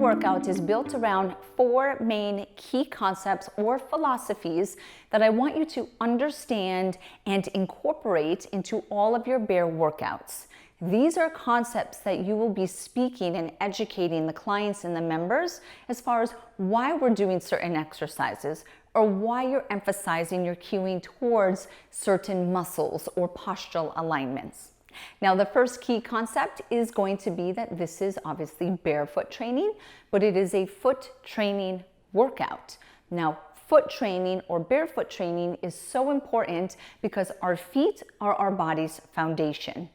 workout is built around 4 main key concepts or philosophies that I want you to understand and incorporate into all of your BARE workouts. These are concepts that you will be speaking and educating the clients and the members as far as why we're doing certain exercises or why you're emphasizing your cueing towards certain muscles or postural alignments. Now, the first key concept is going to be that this is obviously barefoot training, but it is a foot training workout. Now, foot training or barefoot training is so important because our feet are our body's foundation.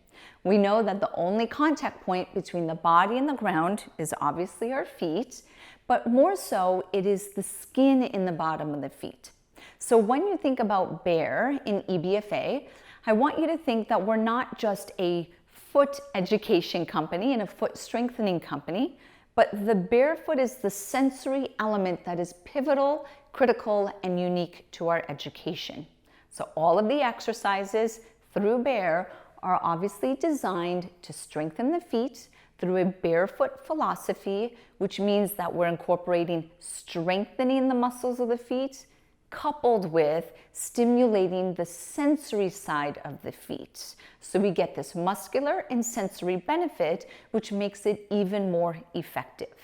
We know that the only contact point between the body and the ground is obviously our feet, but more so it is the skin in the bottom of the feet. So when you think about BARE in EBFA, I want you to think that we're not just a foot education company and a foot strengthening company, but the barefoot is the sensory element that is pivotal, critical, and unique to our education. So all of the exercises through BARE are obviously designed to strengthen the feet through a barefoot philosophy, which means that we're incorporating strengthening the muscles of the feet coupled with stimulating the sensory side of the feet. So we get this muscular and sensory benefit, which makes it even more effective.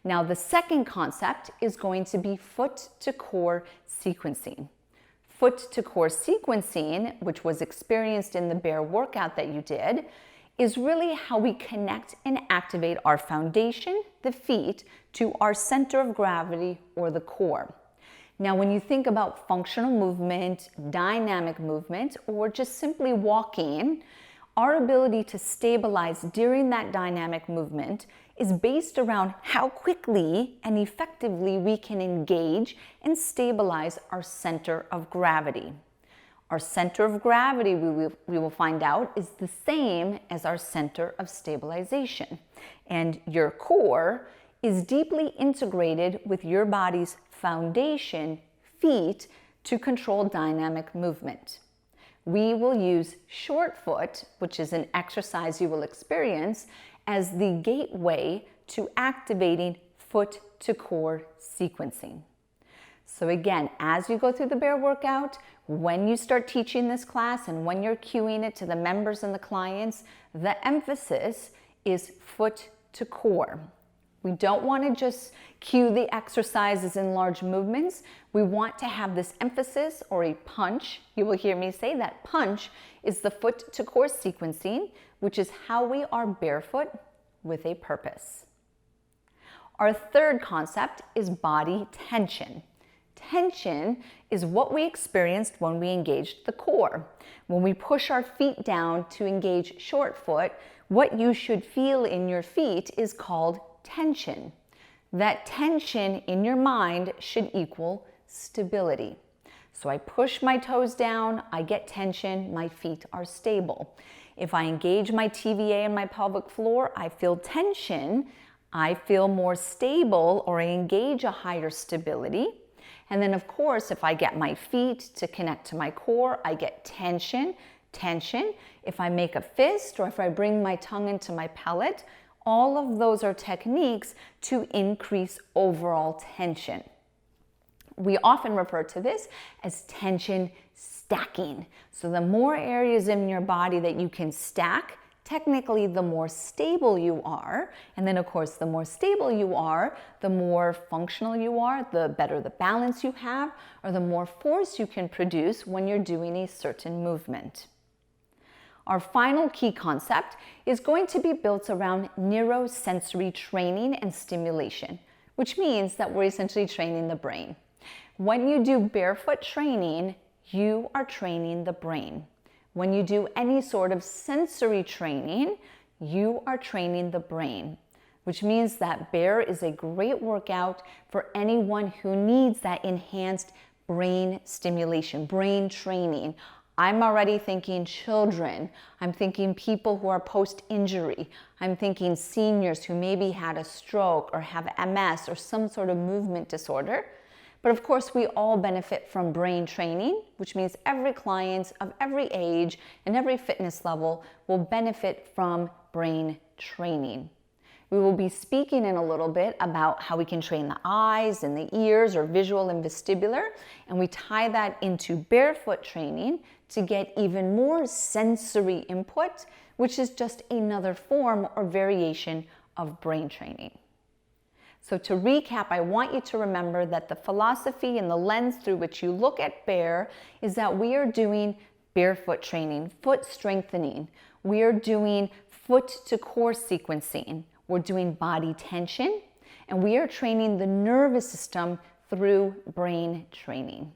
Now, the second concept is going to be foot to core sequencing. Foot to core sequencing, which was experienced in the BARE workout that you did, is really how we connect and activate our foundation, the feet, to our center of gravity or the core. Now, when you think about functional movement, dynamic movement, or just simply walking, our ability to stabilize during that dynamic movement is based around how quickly and effectively we can engage and stabilize our center of gravity. Our center of gravity, we will find out, is the same as our center of stabilization. And your core is deeply integrated with your body's foundation, feet, to control dynamic movement. We will use short foot, which is an exercise you will experience, as the gateway to activating foot to core sequencing. So again, as you go through the BARE workout, when you start teaching this class and when you're cueing it to the members and the clients, the emphasis is foot to core. We don't want to just cue the exercises in large movements. We want to have this emphasis or a punch. You will hear me say that punch is the foot to core sequencing, which is how we are barefoot with a purpose. Our third concept is body tension. Tension is what we experienced when we engaged the core. When we push our feet down to engage short foot, what you should feel in your feet is called tension. That tension in your mind should equal stability. So I push my toes down, I get tension, my feet are stable. If I engage my TVA and my pelvic floor, I feel tension, I feel more stable, or I engage a higher stability. And then of course, if I get my feet to connect to my core, I get tension. If I make a fist or if I bring my tongue into my pellet, all of those are techniques to increase overall tension. We often refer to this as tension stacking. So the more areas in your body that you can stack, technically the more stable you are. And then of course, the more stable you are, the more functional you are, the better the balance you have, or the more force you can produce when you're doing a certain movement. Our final key concept is going to be built around neurosensory training and stimulation, which means that we're essentially training the brain. When you do barefoot training, you are training the brain. When you do any sort of sensory training, you are training the brain, which means that BARE is a great workout for anyone who needs that enhanced brain stimulation, brain training. I'm already thinking children. I'm thinking people who are post-injury. I'm thinking seniors who maybe had a stroke or have MS or some sort of movement disorder. But of course, we all benefit from brain training, which means every client of every age and every fitness level will benefit from brain training. We will be speaking in a little bit about how we can train the eyes and the ears, or visual and vestibular, and we tie that into barefoot training to get even more sensory input, which is just another form or variation of brain training. So to recap, I want you to remember that the philosophy and the lens through which you look at BARE is that we are doing barefoot training, foot strengthening. We are doing foot to core sequencing. We're doing body tension, and we are training the nervous system through brain training.